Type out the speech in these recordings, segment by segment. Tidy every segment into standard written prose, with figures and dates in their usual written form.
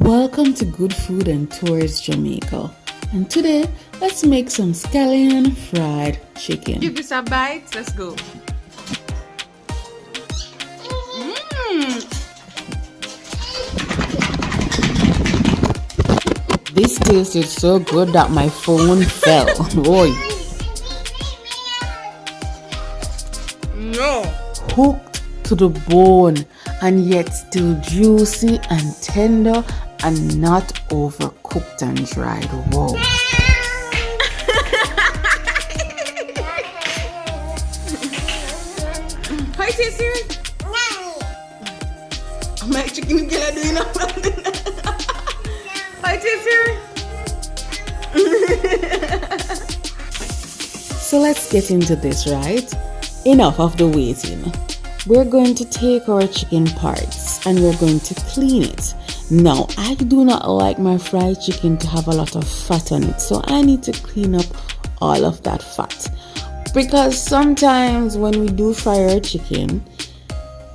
Welcome to Good Food and Tours Jamaica, and today let's make some scallion fried chicken. Give this a bite, let's go. This tasted so good that my phone fell. Boy. No. Cooked to the bone and yet still juicy and tender and not overcooked and dried. Whoa. How it taste, Siri? My chicken killer doing a How it taste, Siri? So let's get into this, right? Enough of the waiting. We're going to take our chicken parts and we're going to clean it. Now, I do not like my fried chicken to have a lot of fat on it, so I need to clean up all of that fat. Because sometimes when we do fry our chicken,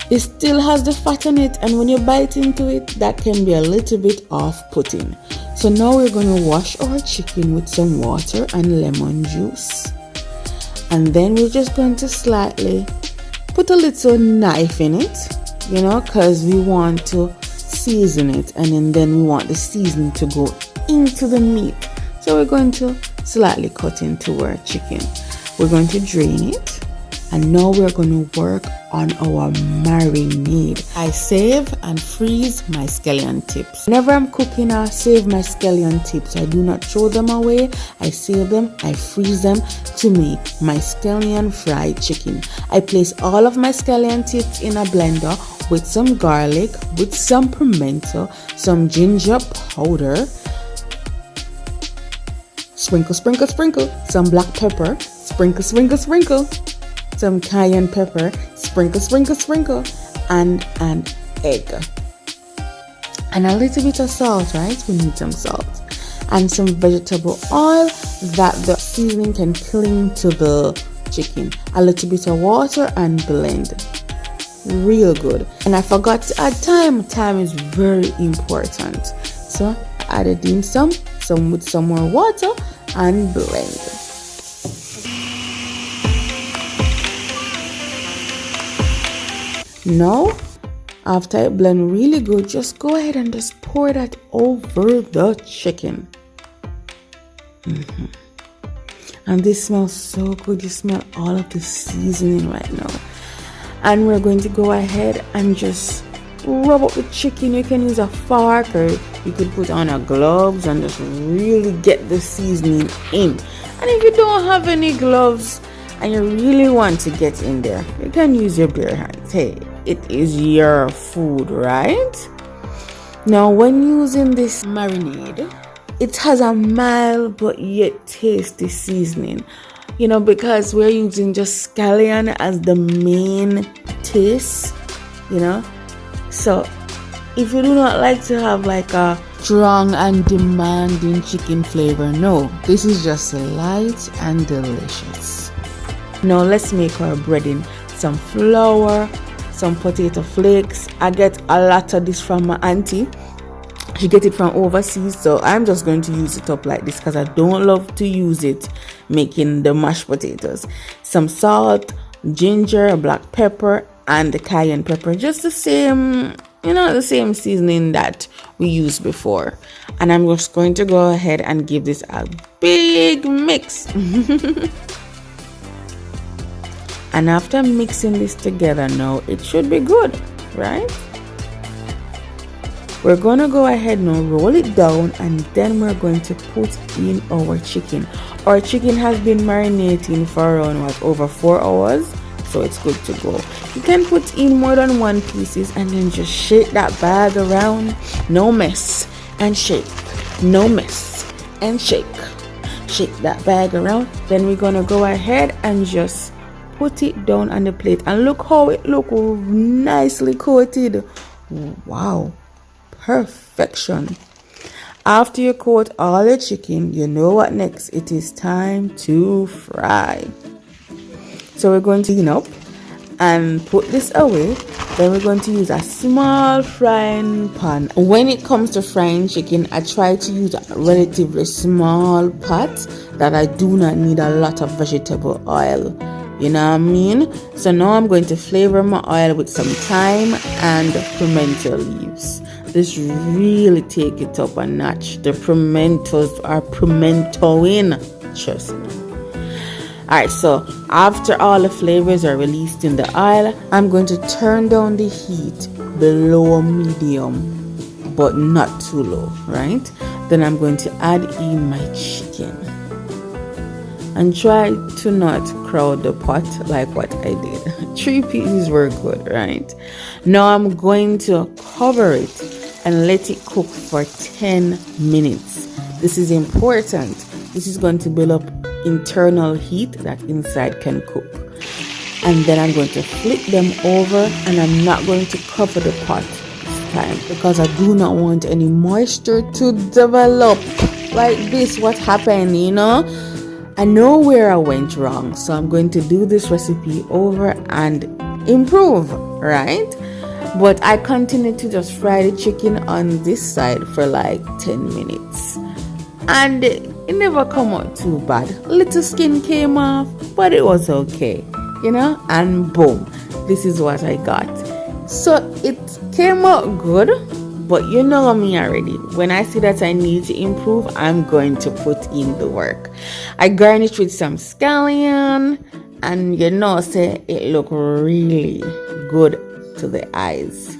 it still has the fat on it, and when you bite into it, that can be a little bit off-putting. So now we're going to wash our chicken with some water and lemon juice. And then we're just going to slightly put a little knife in it, because we want to season it, and then we want the seasoning to go into the meat. So we're going to slightly cut into our chicken. We're going to drain it, and now we're going to work on our marinade. I save and freeze my scallion tips. Whenever I'm cooking, I save my scallion tips. I do not throw them away. I save them, I freeze them to make my scallion fried chicken. I place all of my scallion tips in a blender with some garlic, with some pimento, some ginger powder, sprinkle, sprinkle, sprinkle, some black pepper, sprinkle, sprinkle, sprinkle, some cayenne pepper, sprinkle, sprinkle, sprinkle, and an egg. And a little bit of salt, right? We need some salt. And some vegetable oil that the seasoning can cling to the chicken. A little bit of water and blend. Real good. And I forgot to add thyme. Thyme is very important. So I added in some with some more water and blend. Now, after I blend really good, just go ahead and just pour that over the chicken. And this smells so good. You smell all of the seasoning right now. And we're going to go ahead and just rub up the chicken. You can use a fork, or you could put on a gloves and just really get the seasoning in. And if you don't have any gloves and you really want to get in there, you can use your bare hands. Hey, it is your food, right? Now, when using this marinade, it has a mild but yet tasty seasoning. Because we're using just scallion as the main taste, So, if you do not like to have like a strong and demanding chicken flavor, no, this is just light and delicious. Now, let's make our breading. Some flour, some potato flakes. I get a lot of this from my auntie. She get it from overseas, so I'm just going to use it up like this because I don't love to use it making the mashed potatoes. Some salt, ginger, black pepper, and the cayenne pepper. Just the same, the same seasoning that we used before. And I'm just going to go ahead and give this a big mix. And after mixing this together now, it should be good, right? We're going to go ahead now, roll it down, and then we're going to put in our chicken. Our chicken has been marinating for around over 4 hours, so it's good to go. You can put in more than one pieces and then just shake that bag around. No mess and shake. No mess and shake. Shake that bag around. Then we're going to go ahead and just put it down on the plate, and look how it looks nicely coated. Wow, perfection. After you coat all the chicken, you know what next? It is time to fry. So we're going to clean up and put this away. Then we're going to use a small frying pan. When it comes to frying chicken, I try to use a relatively small pot that I do not need a lot of vegetable oil. You know what I mean? So now I'm going to flavor my oil with some thyme and pimento leaves. This really take it up a notch. The pimentos are pimentoing, trust me. Alright, so after all the flavors are released in the oil, I'm going to turn down the heat below medium, but not too low, right? Then I'm going to add in my chicken. And try to not crowd the pot like what I did. 3 pieces were good, right? Now I'm going to cover it and let it cook for 10 minutes. This is important. This is going to build up internal heat that inside can cook. And then I'm going to flip them over, and I'm not going to cover the pot this time because I do not want any moisture to develop like this. What happened, you know? I know where I went wrong, so I'm going to do this recipe over and improve, right? But I continue to just fry the chicken on this side for like 10 minutes. And it never come out too bad. Little skin came off, but it was okay, you know? And boom, this is what I got. So it came out good, but you know me already. When I see that I need to improve, I'm going to put in the work. I garnished with some scallion, and you know, say it look really good to the eyes.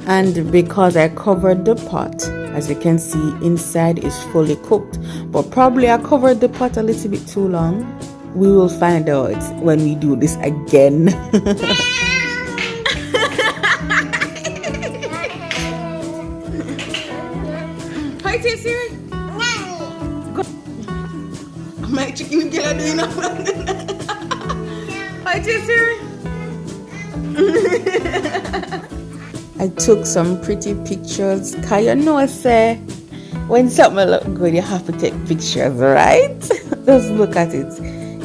And because I covered the pot, as you can see, inside is fully cooked. But probably I covered the pot a little bit too long. We will find out when we do this again. Hi, Siri. My chicken girl doing up. Hi, Siri. I took some pretty pictures. Cause you know, say when something look good, you have to take pictures, right? Just look at it,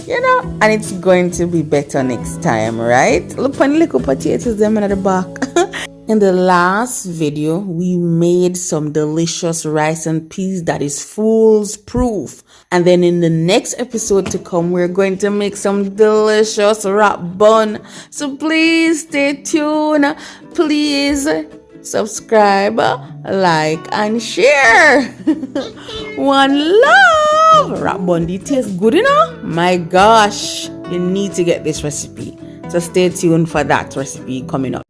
you know, and it's going to be better next time, right? Look on little potatoes them in the back. In the last video, we made some delicious rice and peas that is foolproof. And then in the next episode to come, we're going to make some delicious wrap bun. So please stay tuned. Please subscribe, like, and share. One love. Wrap bun, it tastes good, you know? My gosh, you need to get this recipe. So stay tuned for that recipe coming up.